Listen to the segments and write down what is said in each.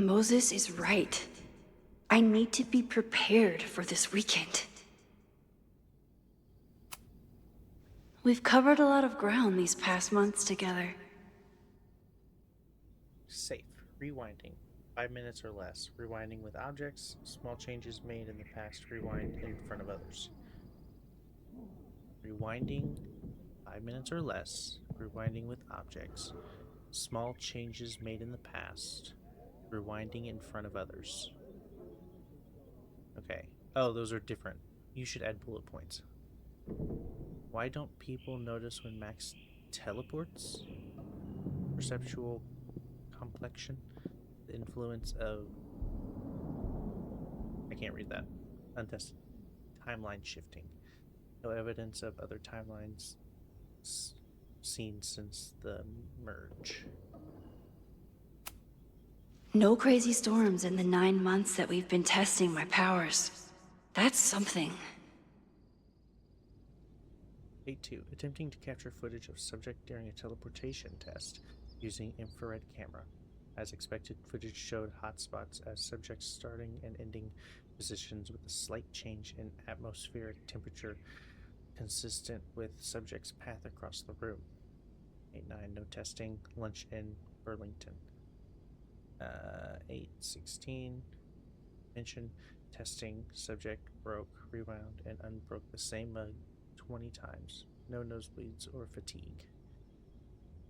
Moses is right. I need to be prepared for this weekend. We've covered a lot of ground these past months together. Safe. Rewinding. 5 minutes or less. Rewinding with objects. Small changes made in the past. Rewind in front of others. Rewinding. 5 minutes or less. Rewinding with objects. Small changes made in the past. Rewinding in front of others. Okay. Oh, those are different. You should add bullet points. Why don't people notice when Max teleports? Perceptual complexion. The influence of. I can't read that. Untested. Timeline shifting. No evidence of other timelines seen since the merge. No crazy storms in the 9 months that we've been testing my powers. That's something. Day 2. Attempting to capture footage of subject during a teleportation test using infrared camera. As expected, footage showed hotspots as subjects starting and ending positions with a slight change in atmospheric temperature consistent with subject's path across the room. 8-9. No testing. Lunch in Burlington. 8-16. Mention testing. Subject broke, rewound, and unbroke the same mug 20 times. No nosebleeds or fatigue.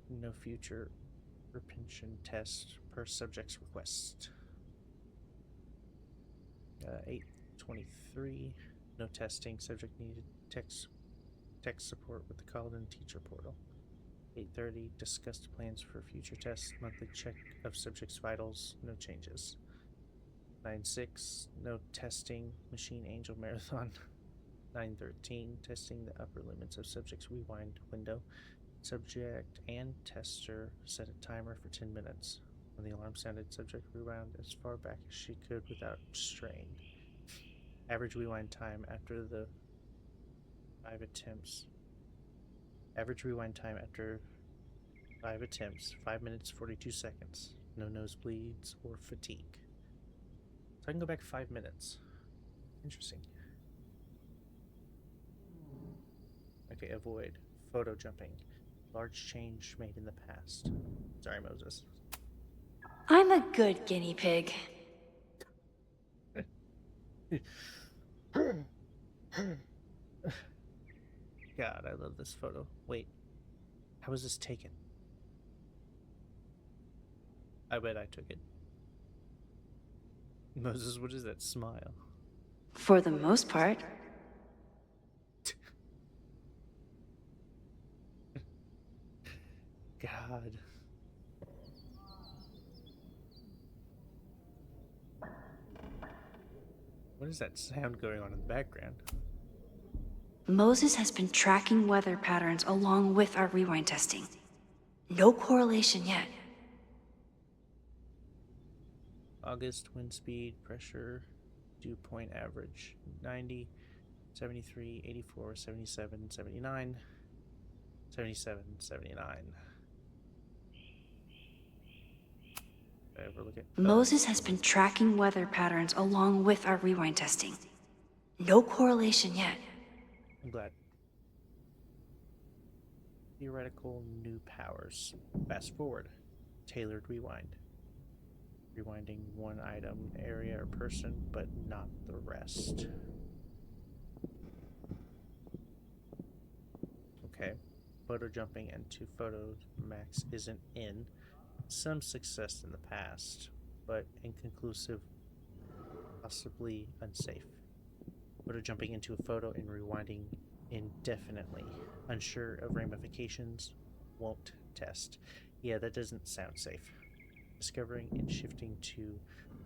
No future repention test per subject's request. 8-23. No testing. Subject needed text support with the called-in teacher portal. 8:30. Discussed plans for future tests. Monthly check of subject's vitals. No changes. 9-6. No testing. Machine Angel Marathon. 9-13. Testing the upper limits of subject's rewind window. Subject and tester set a timer for 10 minutes. When the alarm sounded, subject rewound as far back as she could without strain. Average rewind time after the 5 attempts. Average rewind time after 5 attempts, 5 minutes 42 seconds. No nosebleeds or fatigue. So I can go back 5 minutes. Interesting. Okay, avoid. Photo jumping. Large change made in the past. Sorry, Moses. I'm a good guinea pig. God, I love this photo. Wait, how was this taken? I bet I took it. Moses, what is that smile? For the most part. God. What is that sound going on in the background? Moses has been tracking weather patterns along with our rewind testing. No correlation yet. August, wind speed, pressure, dew point average 90, 73, 84, 77, 79, 77, 79. Ever look at Moses has been tracking weather patterns along with our rewind testing. No correlation yet. I'm glad. Theoretical new powers. Fast forward. Tailored rewind. Rewinding one item, area, or person, but not the rest. Okay. Photo jumping into photos Max isn't in. Some success in the past, but inconclusive, possibly unsafe. Photo jumping into a photo and rewinding indefinitely. Unsure of ramifications, won't test. Yeah, that doesn't sound safe. Discovering and shifting to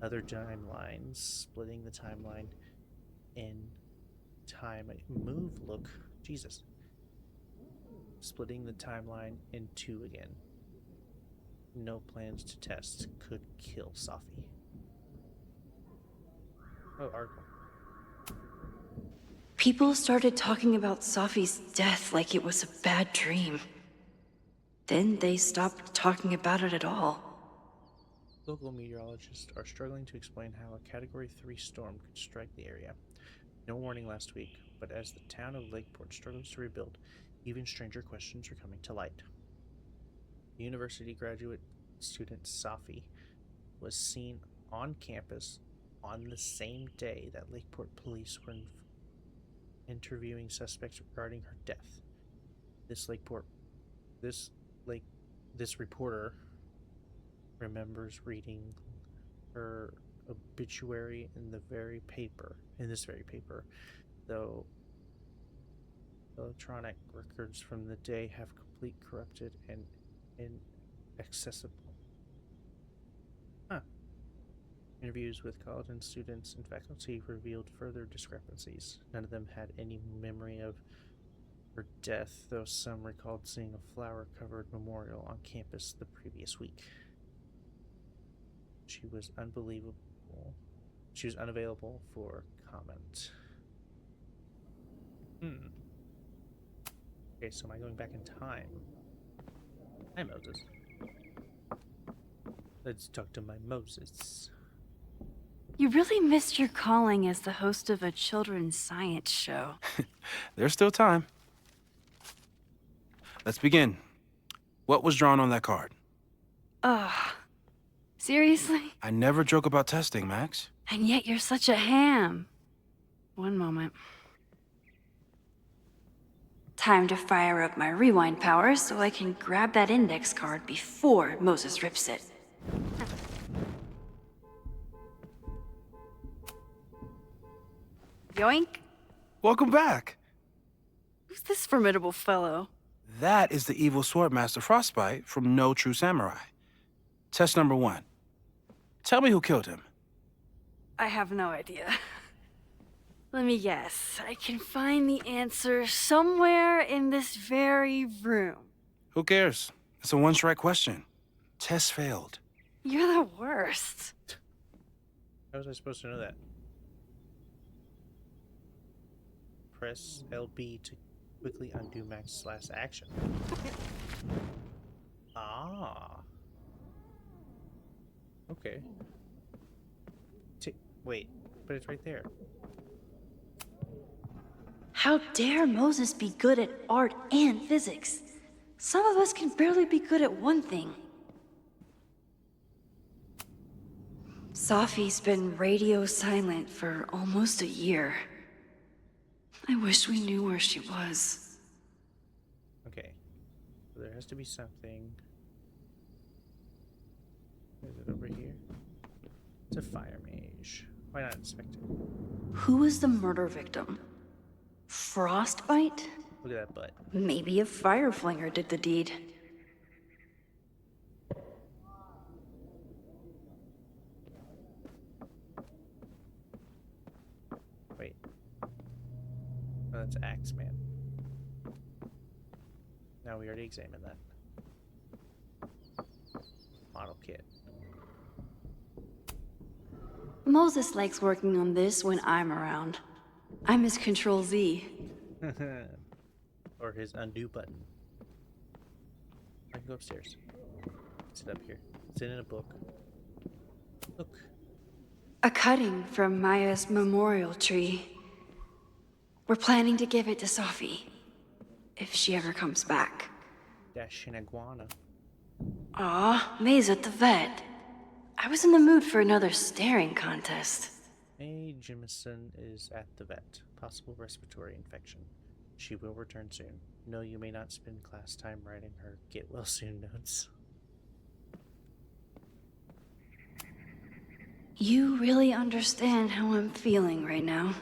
other timelines, splitting the timeline in time. Move, look, Jesus. Splitting the timeline in two again. No plans to test. Could kill Safi. Oh, article. People started talking about Safi's death like it was a bad dream. Then they stopped talking about it at all. Local meteorologists are struggling to explain how a Category 3 storm could strike the area. No warning last week, but as the town of Lakeport struggles to rebuild, even stranger questions are coming to light. The university graduate student Safi was seen on campus on the same day that Lakeport police were interviewing suspects regarding her death. This reporter remembers reading her obituary in this very paper, though electronic records from the day have complete corrupted and inaccessible. Interviews with college students and faculty revealed further discrepancies. None of them had any memory of her death, though some recalled seeing a flower-covered memorial on campus the previous week. She was unavailable for comment. Okay, so am I going back in time? Hi, Moses. Let's talk to my Moses. You really missed your calling as the host of a children's science show. There's still time. Let's begin. What was drawn on that card? Ugh. Seriously? I never joke about testing, Max. And yet you're such a ham. One moment. Time to fire up my rewind powers so I can grab that index card before Moses rips it. Yoink! Welcome back. Who's this formidable fellow? That is the evil Swordmaster Frostbite from No True Samurai. Test number 1. Tell me who killed him. I have no idea. Let me guess. I can find the answer somewhere in this very room. Who cares? It's a one-strike question. Test failed. You're the worst. How was I supposed to know that? Press LB to quickly undo Max's last action. Ah. Okay. Wait, but it's right there. How dare Moses be good at art and physics? Some of us can barely be good at one thing. Safi's been radio silent for almost a year. I wish we knew where she was. Okay. So there has to be something. Is it over here? It's a fire mage. Why not inspect it? Who was the murder victim? Frostbite? Look at that butt. Maybe a fire flinger did the deed. Wait. Oh, that's Axeman. No, we already examined that. Model kit. Moses likes working on this when I'm around. I'm his Control Z. Or his undo button. I can go upstairs. Sit up here. Sit in a book. Look. A cutting from Maya's memorial tree. We're planning to give it to Safi. If she ever comes back. Dash an iguana. Aw, May's at the vet. I was in the mood for another staring contest. May Jimison is at the vet. Possible respiratory infection. She will return soon. No, you may not spend class time writing her get well soon notes. You really understand how I'm feeling right now.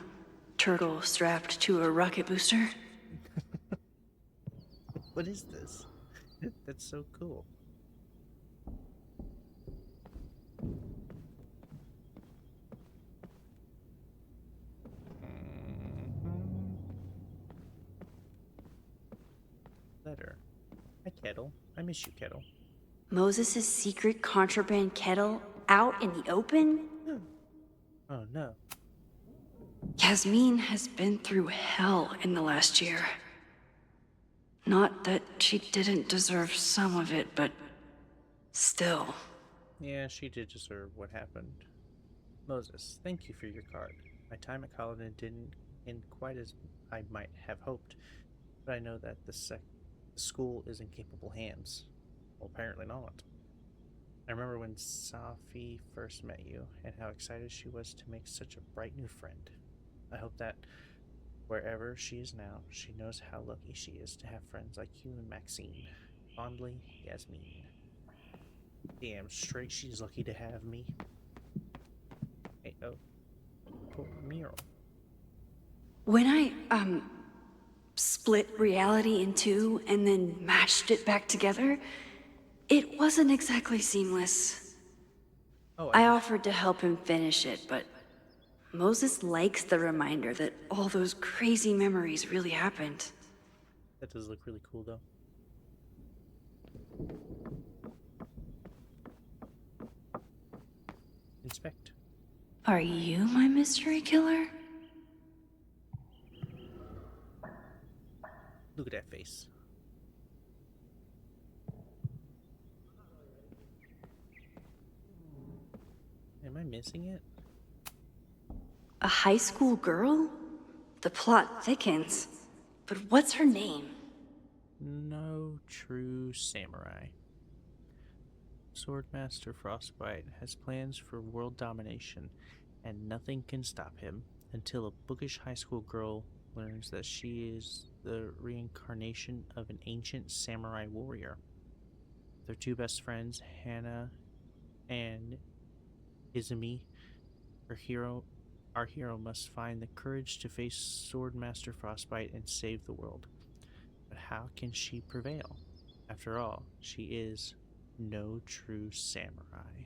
Turtle strapped to a rocket booster. What is this? That's so cool. Letter. Hi, Kettle. I miss you, Kettle. Moses' secret contraband kettle out in the open? Oh, no. Yasmin has been through hell in the last year. Not that she didn't deserve some of it, but still. Yeah, she did deserve what happened. Moses, thank you for your card. My time at Culloden didn't end quite as I might have hoped, but I know that the school is in capable hands. Well, apparently not. I remember when Safi first met you and how excited she was to make such a bright new friend. I hope that wherever she is now, she knows how lucky she is to have friends like you and Maxine. Fondly, Yasmin. Damn straight she's lucky to have me. Hey, oh, mural. When I, split reality in two and then mashed it back together, it wasn't exactly seamless. Oh, I offered to help him finish it, but Moses likes the reminder that all those crazy memories really happened. that does look really cool though. Inspect. Are you my mystery killer? Look at that face. Am I missing it? A high school girl? The plot thickens. But what's her name? No true samurai. Swordmaster Frostbite has plans for world domination, and nothing can stop him until a bookish high school girl learns that she is the reincarnation of an ancient samurai warrior. Their two best friends, Hannah and Izumi, our hero must find the courage to face Swordmaster Frostbite and save the world. But how can she prevail? After all, she is no true samurai.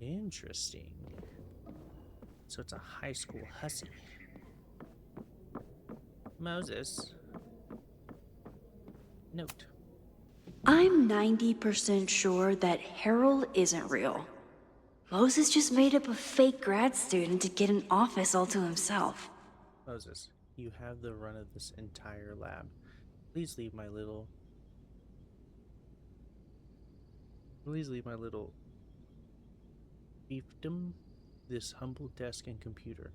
Interesting. So it's a high school hussy. Moses. Note. I'm 90% sure that Harold isn't real. Moses just made up a fake grad student to get an office all to himself. Moses, you have the run of this entire lab. Please leave my little fiefdom, this humble desk and computer.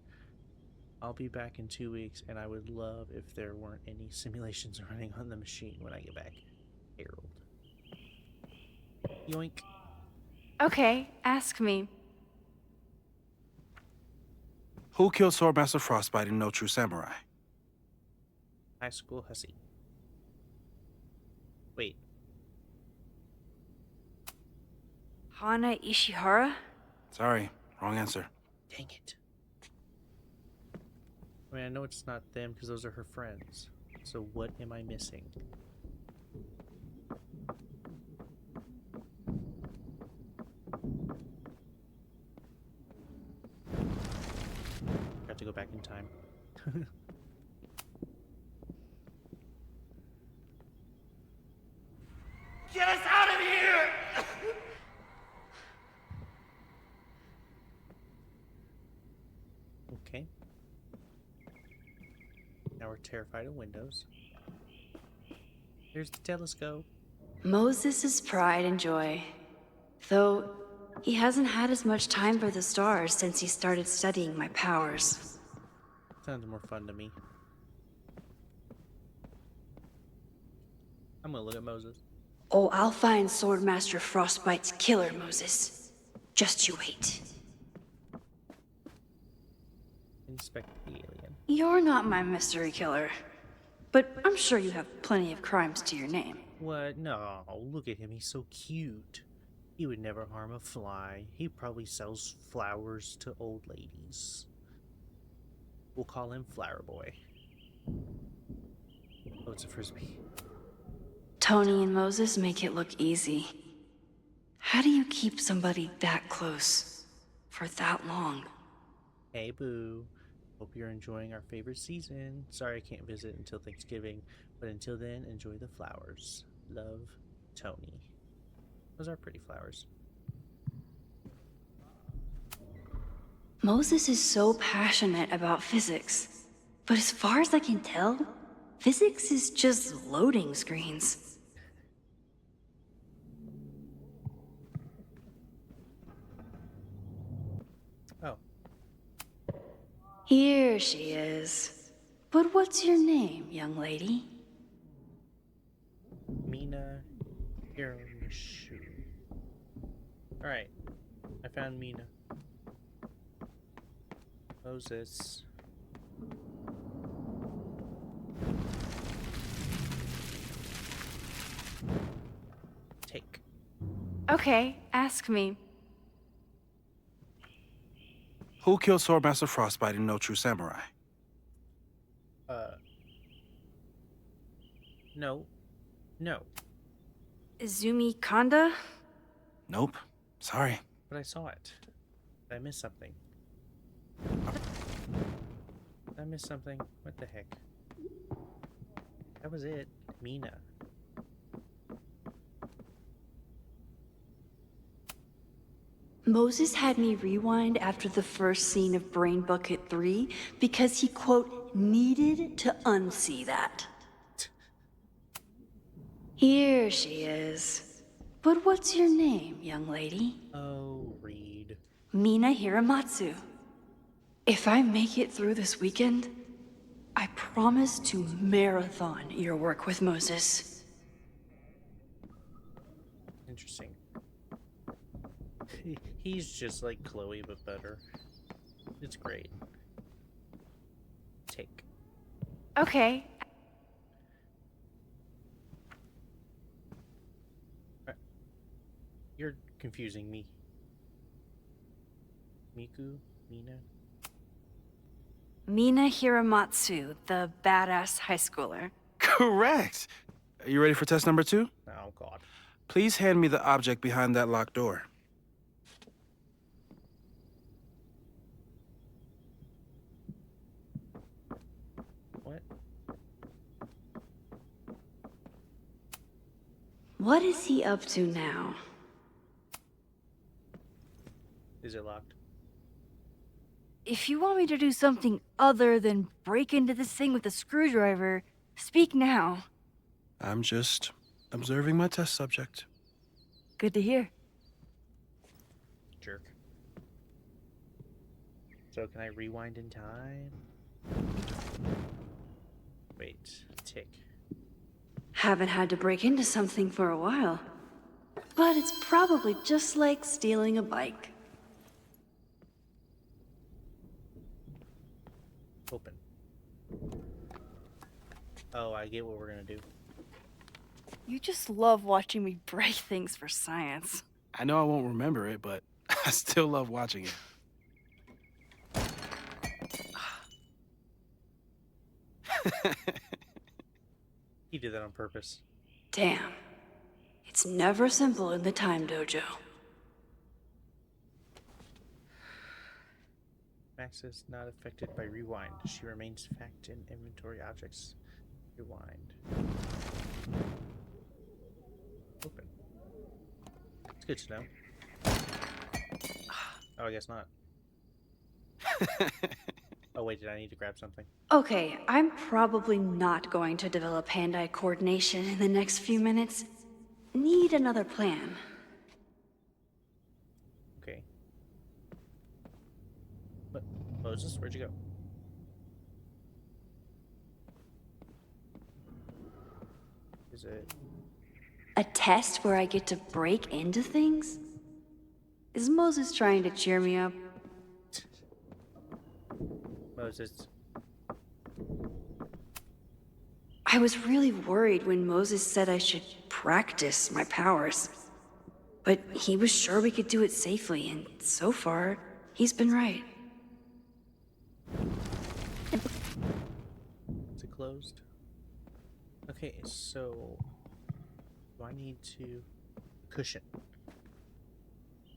I'll be back in 2 weeks, and I would love if there weren't any simulations running on the machine when I get back. Harold. Yoink. Okay, ask me. Who killed Swordmaster Frostbite in No True Samurai? High school hussy. Wait. Hana Ishihara? Sorry, wrong answer. Dang it. I mean, I know it's not them because those are her friends. So what am I missing? Got to go back in time. Get us out of here! Okay. Now we're terrified of windows. Here's the telescope. Moses' pride and joy. Though he hasn't had as much time for the stars since he started studying my powers. Sounds more fun to me. I'm gonna look at Moses. Oh, I'll find Swordmaster Frostbite's killer, Moses. Just you wait. Inspect the alien. You're not my mystery killer. But I'm sure you have plenty of crimes to your name. What? No, look at him. He's so cute. He would never harm a fly. He probably sells flowers to old ladies. We'll call him Flower Boy. Oh, it's a frisbee. Tony and Moses make it look easy. How do you keep somebody that close for that long? Hey, boo. Hope you're enjoying our favorite season. Sorry I can't visit until Thanksgiving, but until then, enjoy the flowers. Love, Tony. Those are pretty flowers. Moses is so passionate about physics. But as far as I can tell, physics is just loading screens. Here she is. But what's your name, young lady? Mina Hiramashu. Alright. I found Mina. Moses. Take. Okay, ask me. Who killed Swordmaster Frostbite in No True Samurai? No. No. Izumi Kanda? Nope. Sorry. But I saw it. Did I miss something? Did I miss something? What the heck? That was it. Mina. Moses had me rewind after the first scene of Brain Bucket 3 because he, quote, needed to unsee that. Here she is. But what's your name, young lady? Oh, Reed. Mina Hiramatsu. If I make it through this weekend, I promise to marathon your work with Moses. Interesting. He's just like Chloe, but better. It's great. Take. Okay. You're confusing me. Miku? Mina? Mina Hiramatsu, the badass high schooler. Correct. Are you ready for test number 2? Oh, God. Please hand me the object behind that locked door. What? What is he up to now? Is it locked? If you want me to do something other than break into this thing with a screwdriver, speak now. I'm just observing my test subject. Good to hear. Jerk. So can I rewind in time? Wait. Tick. Haven't had to break into something for a while. But it's probably just like stealing a bike. Open. Oh, I get what we're gonna do. You just love watching me break things for science. I know I won't remember it, but I still love watching it. He did that on purpose. Damn. It's never simple in the time dojo. Max is not affected by rewind. She remains fact in inventory objects. Rewind. Open. It's good to know. Oh, I guess not. Oh, wait, did I need to grab something? Okay, I'm probably not going to develop hand-eye coordination in the next few minutes. Need another plan. Okay. What? Moses, where'd you go? Is it... A test where I get to break into things? Is Moses trying to cheer me up? Moses. I was really worried when Moses said I should practice my powers. But he was sure we could do it safely, and so far, he's been right. Is it closed? Okay, so... Do I need to... Cushion.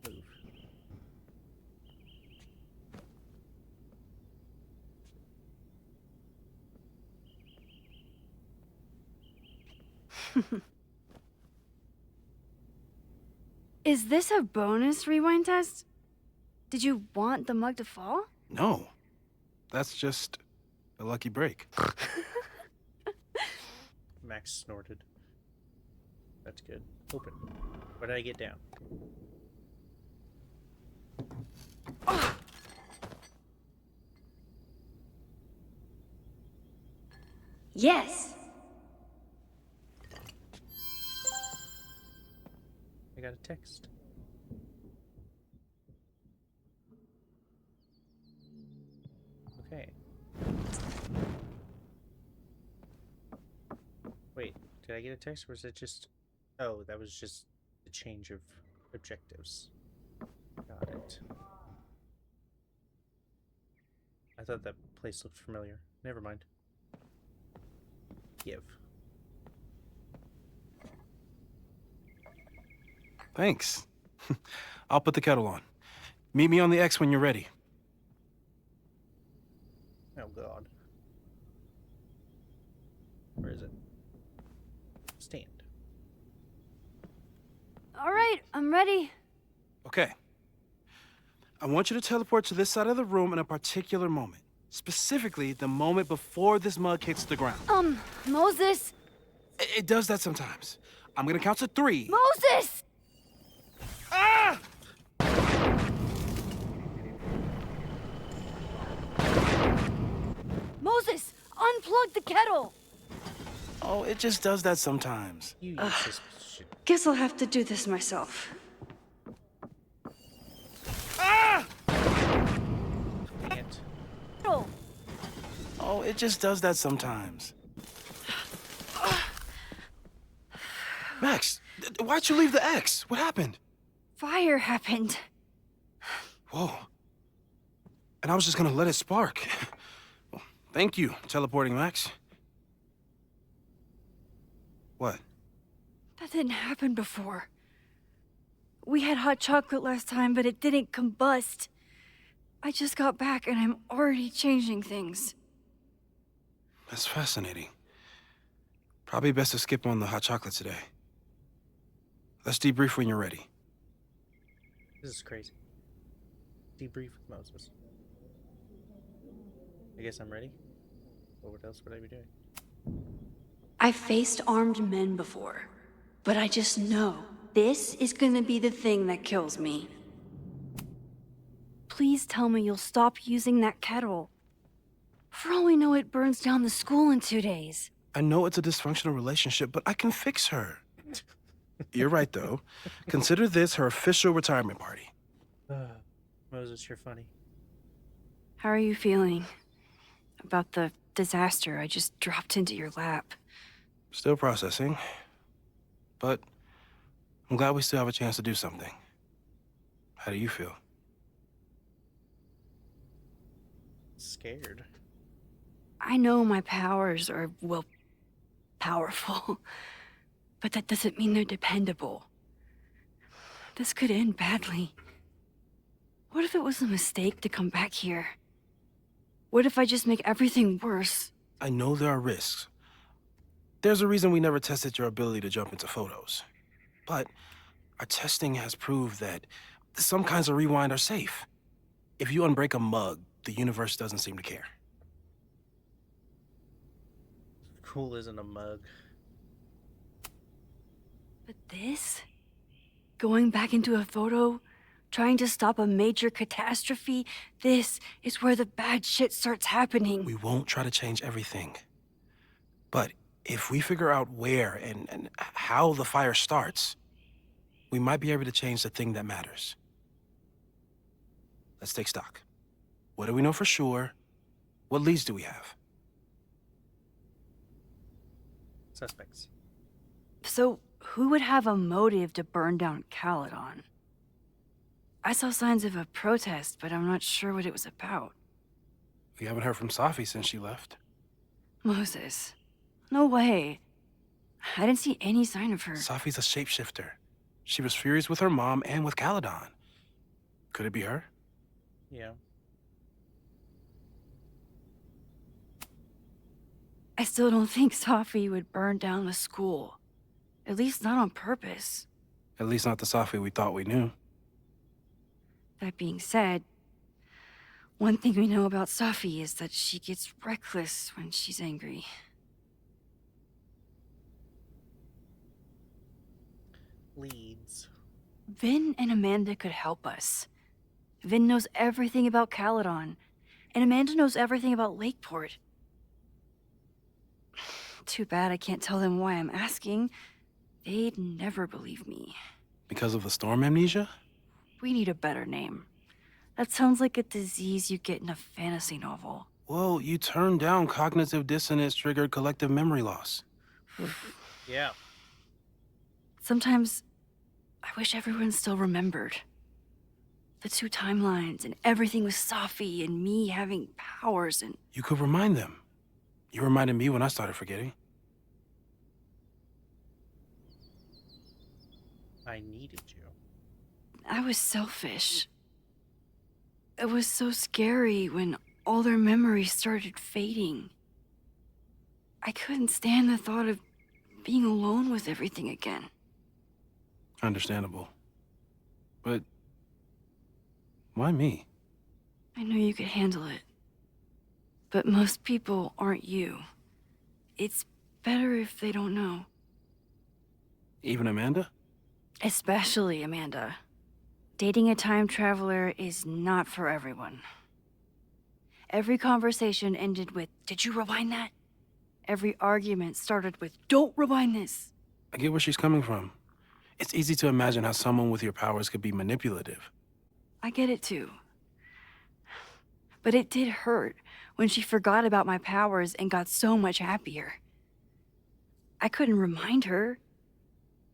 Move. Is this a bonus rewind test? Did you want the mug to fall? No. That's just a lucky break. Max snorted. That's good. Open. Where did I get down? Yes. I got a text. Okay. Wait, did I get a text or was it just... Oh, that was just the change of objectives. Got it. I thought that place looked familiar. Never mind. Give. Thanks. I'll put the kettle on. Meet me on the X when you're ready. Oh god. Where is it? Stand. All right, I'm ready. Okay. I want you to teleport to this side of the room in a particular moment. Specifically, the moment before this mug hits the ground. Moses! It does that sometimes. I'm gonna count to 3. Moses! Ah! Moses, unplug the kettle! Oh, it just does that sometimes. You use this shit. Guess I'll have to do this myself. Ah! Dang it. Kettle. Oh, it just does that sometimes. Max, why'd you leave the X? What happened? Fire happened. Whoa. And I was just gonna let it spark. Well, thank you, teleporting Max. What? That didn't happen before. We had hot chocolate last time, but it didn't combust. I just got back and I'm already changing things. That's fascinating. Probably best to skip on the hot chocolate today. Let's debrief when you're ready. This is crazy. Debrief with Moses. I guess I'm ready. Well, what else would I be doing? I've faced armed men before, but I just know this is gonna be the thing that kills me. Please tell me you'll stop using that kettle. For all we know, it burns down the school in 2 days. I know it's a dysfunctional relationship, but I can fix her. You're right, though. Consider this her official retirement party. Moses, you're funny. How are you feeling about the disaster I just dropped into your lap? Still processing. But I'm glad we still have a chance to do something. How do you feel? Scared. I know my powers are, well, powerful, but that doesn't mean they're dependable. This could end badly. What if it was a mistake to come back here? What if I just make everything worse? I know there are risks. There's a reason we never tested your ability to jump into photos. But our testing has proved that some kinds of rewind are safe. If you unbreak a mug, the universe doesn't seem to care. Cool isn't a mug. But this? Going back into a photo? Trying to stop a major catastrophe? This is where the bad shit starts happening. We won't try to change everything. But if we figure out where and how the fire starts, we might be able to change the thing that matters. Let's take stock. What do we know for sure? What leads do we have? Suspects. So, who would have a motive to burn down Caledon? I saw signs of a protest, but I'm not sure what it was about. We haven't heard from Safi since she left. Moses. No way. I didn't see any sign of her. Safi's a shapeshifter. She was furious with her mom and with Caledon. Could it be her? Yeah. I still don't think Safi would burn down the school. At least not on purpose. At least not the Safi we thought we knew. That being said, one thing we know about Safi is that she gets reckless when she's angry. Leads. Vin and Amanda could help us. Vin knows everything about Caledon, and Amanda knows everything about Lakeport. Too bad I can't tell them why I'm asking. They'd never believe me. Because of the storm amnesia? We need a better name. That sounds like a disease you get in a fantasy novel. Well, you turned down cognitive dissonance triggered collective memory loss. Yeah. Sometimes I wish everyone still remembered. The two timelines and everything with Safi and me having powers and... You could remind them. You reminded me when I started forgetting. I needed you. I was selfish. It was so scary when all their memories started fading. I couldn't stand the thought of being alone with everything again. Understandable. But why me? I knew you could handle it. But most people aren't you. It's better if they don't know. Even Amanda? Especially Amanda. Dating a time traveler is not for everyone. Every conversation ended with, "Did you rewind that?" Every argument started with, "Don't rewind this." I get where she's coming from. It's easy to imagine how someone with your powers could be manipulative. I get it too. But it did hurt when she forgot about my powers and got so much happier. I couldn't remind her.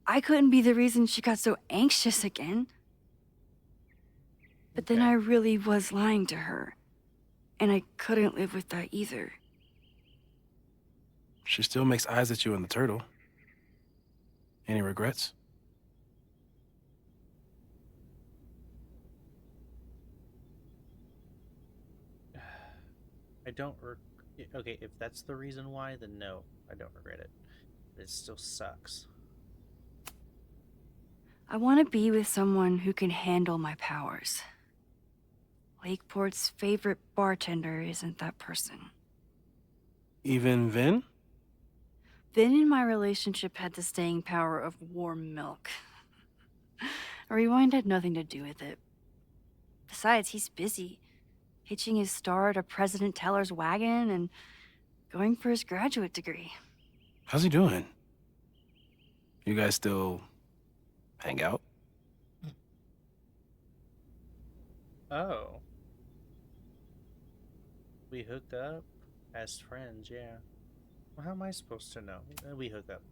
I couldn't be the reason she got so anxious again. But then Okay. I really was lying to her. And I couldn't live with that either. She still makes eyes at you and the turtle. Any regrets? I don't okay, if that's the reason why, then no, I don't regret it. It still sucks. I want to be with someone who can handle my powers. Lakeport's favorite bartender isn't that person. Even Vin? Vin in my relationship had the staying power of warm milk. A rewind had nothing to do with it. Besides, he's busy, hitching his star to President Teller's wagon and going for his graduate degree. How's he doing? You guys still hang out? Oh. We hooked up as friends, yeah. Well, how am I supposed to know? We hooked up.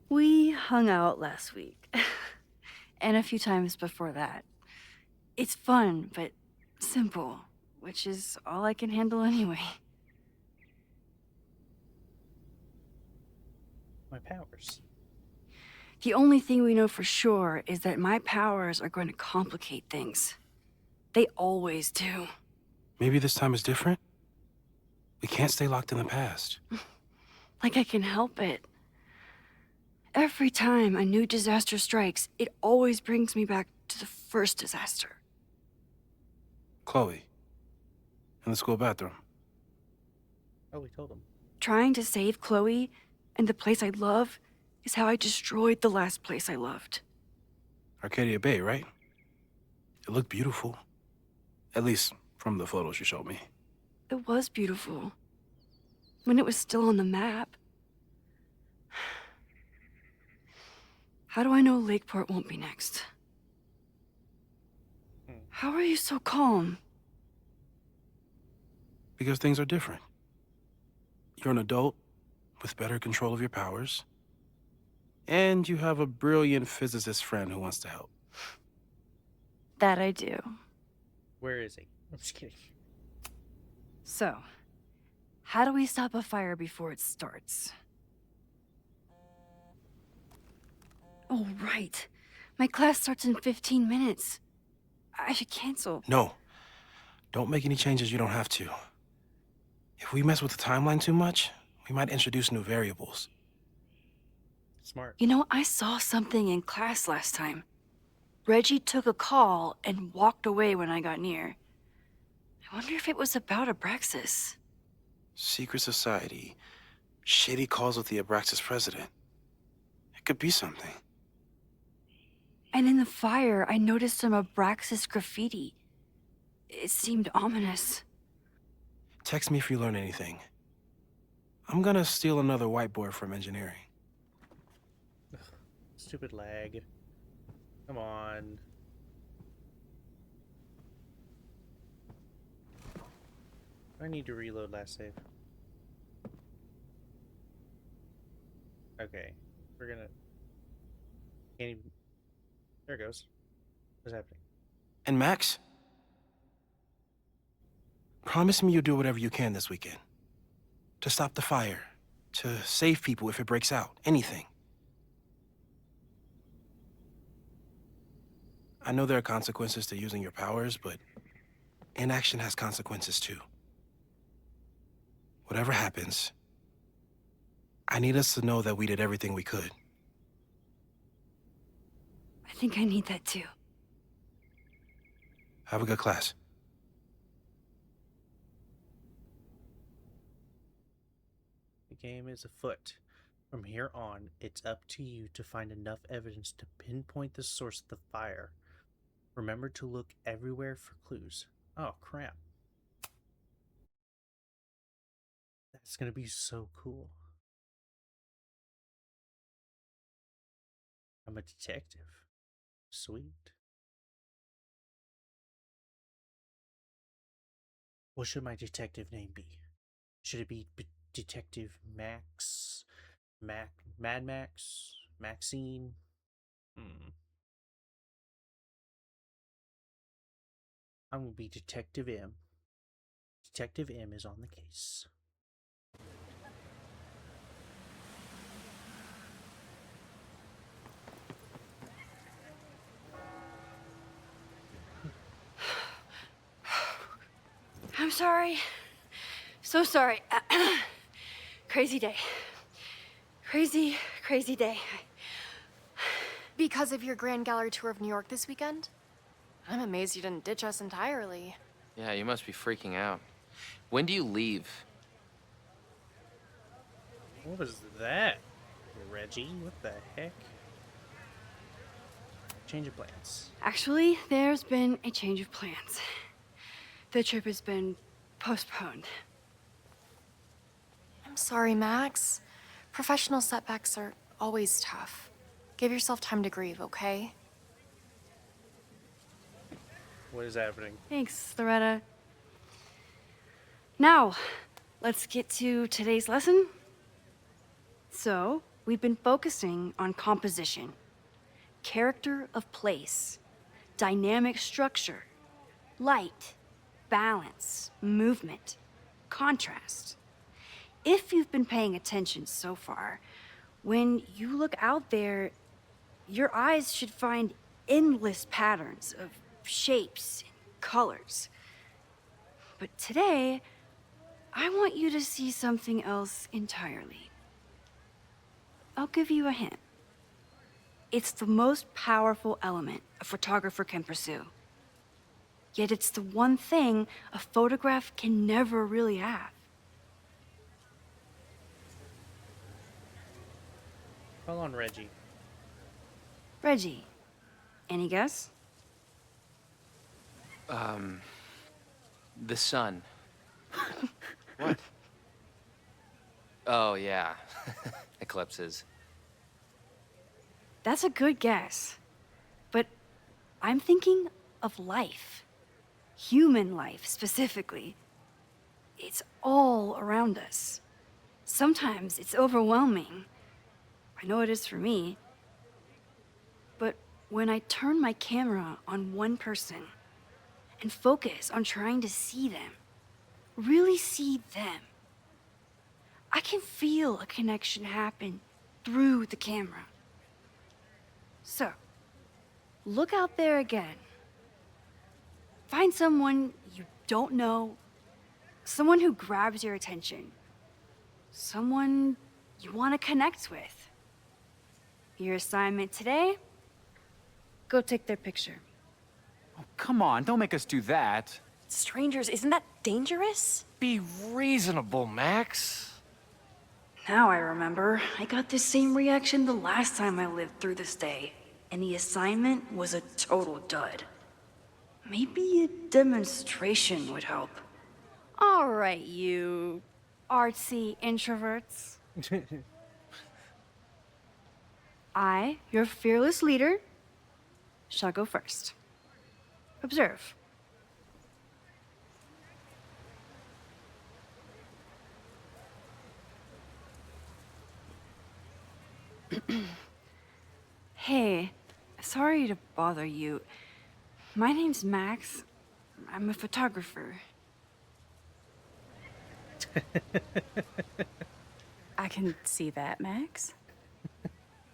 We hung out last week. And a few times before that. It's fun, but simple, which is all I can handle anyway. My powers. The only thing we know for sure is that my powers are going to complicate things. They always do. Maybe this time is different? We can't stay locked in the past. Like I can help it. Every time a new disaster strikes, it always brings me back to the first disaster. Chloe, in the school bathroom. Oh, we told him. Trying to save Chloe and the place I love is how I destroyed the last place I loved. Arcadia Bay, right? It looked beautiful. At least from the photos you showed me. It was beautiful. When it was still on the map. How do I know Lakeport won't be next? How are you so calm? Because things are different. You're an adult with better control of your powers. And you have a brilliant physicist friend who wants to help. That I do. Where is he? I'm just kidding. So, how do we stop a fire before it starts? Oh, right. My class starts in 15 minutes. I should cancel. No. Don't make any changes you don't have to. If we mess with the timeline too much, we might introduce new variables. Smart. You know, I saw something in class last time. Reggie took a call and walked away when I got near. I wonder if it was about Abraxas. Secret society. Shady calls with the Abraxas president. It could be something. And in the fire, I noticed some Abraxas graffiti. It seemed ominous. Text me if you learn anything. I'm gonna steal another whiteboard from engineering. Stupid lag. Come on. I need to reload last save. Okay. We're gonna... Can't even... There it goes. What's happening? And Max? Promise me you'll do whatever you can this weekend. To stop the fire. To save people if it breaks out. Anything. I know there are consequences to using your powers, but inaction has consequences too. Whatever happens, I need us to know that we did everything we could. I think I need that too. Have a good class. The game is afoot. From here on, it's up to you to find enough evidence to pinpoint the source of the fire. Remember to look everywhere for clues. Oh, crap. That's gonna be so cool. I'm a detective. Sweet. What should my detective name be? Should it be Detective Max? Mad Max? Maxine? I'm gonna be Detective M. Detective M is on the case. I'm sorry. So sorry. Crazy day. Crazy, crazy day. Because of your Grand Gallery tour of New York this weekend? I'm amazed you didn't ditch us entirely. Yeah, you must be freaking out. When do you leave? What was that, Reggie? What the heck? Change of plans. Actually, there's been a change of plans. The trip has been postponed. I'm sorry, Max. Professional setbacks are always tough. Give yourself time to grieve, okay? What is happening? Thanks, Loretta. Now, let's get to today's lesson. So, we've been focusing on composition, character of place, dynamic structure, light, balance, movement, contrast. If you've been paying attention so far, when you look out there, your eyes should find endless patterns of shapes and colors. But today, I want you to see something else entirely. I'll give you a hint. It's the most powerful element a photographer can pursue. Yet it's the one thing a photograph can never really have. Call on Reggie. Reggie, any guess? The sun. What? Oh, yeah. Eclipses. That's a good guess. But I'm thinking of life. Human life, specifically. It's all around us. Sometimes it's overwhelming. I know it is for me. But when I turn my camera on one person and focus on trying to see them, really see them, I can feel a connection happen through the camera. So, look out there again. Find someone you don't know, someone who grabs your attention, someone you want to connect with. Your assignment today? Go take their picture. Oh, come on, don't make us do that. Strangers, isn't that dangerous? Be reasonable, Max. Now I remember. I got the same reaction the last time I lived through this day, and the assignment was a total dud. Maybe a demonstration would help. All right, you. artsy introverts. I, your fearless leader, shall go first. Observe. Hey, sorry to bother you. My name's Max. I'm a photographer. I can see that, Max.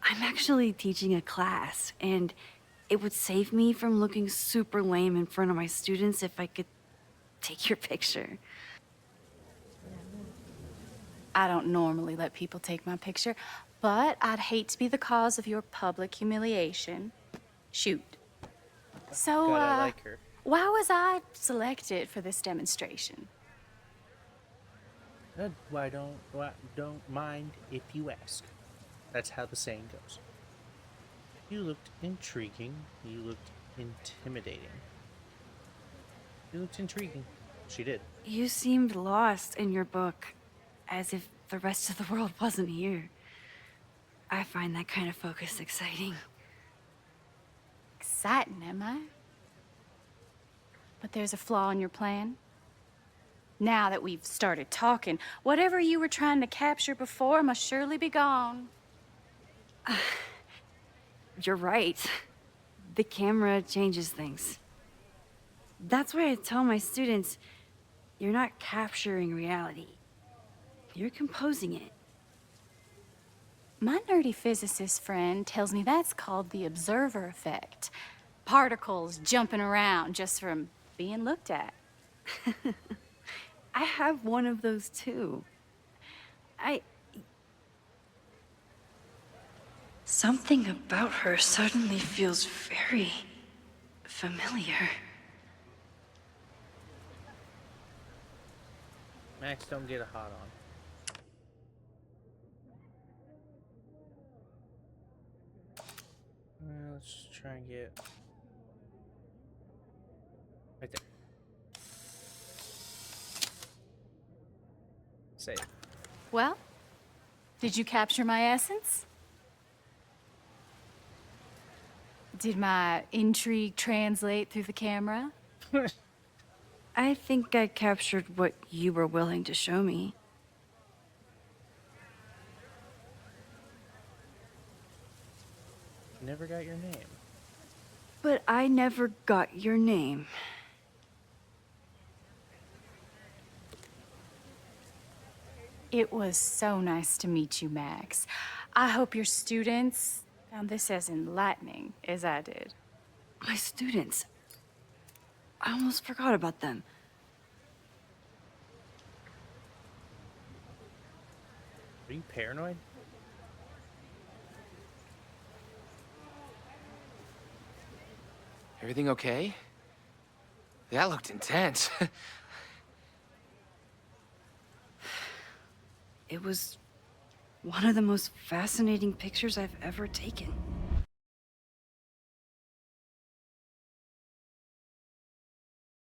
I'm actually teaching a class, and it would save me from looking super lame in front of my students if I could take your picture. I don't normally let people take my picture, but I'd hate to be the cause of your public humiliation. Shoot. So, God, I like her. why was I selected for this demonstration? Why don't mind if you ask. That's how the saying goes. You looked intriguing. You looked intimidating. You looked intriguing. She did. You seemed lost in your book, as if the rest of the world wasn't here. I find that kind of focus exciting. Exciting, am I? But there's a flaw in your plan. Now that we've started talking, whatever you were trying to capture before must surely be gone. You're right. The camera changes things. That's why I tell my students, you're not capturing reality. You're composing it. My nerdy physicist friend tells me that's called the observer effect. Particles jumping around just from being looked at. I have one of those too. Something about her suddenly feels very familiar. Max, don't get a hot on. Let's try and get right there. Save. Well, did you capture my essence? Did my intrigue translate through the camera? I think I captured what you were willing to show me. Never got your name. But I never got your name. It was so nice to meet you, Max. I hope your students found this as enlightening as I did. My students. I almost forgot about them. Are you paranoid? Everything okay? That looked intense. It was one of the most fascinating pictures I've ever taken.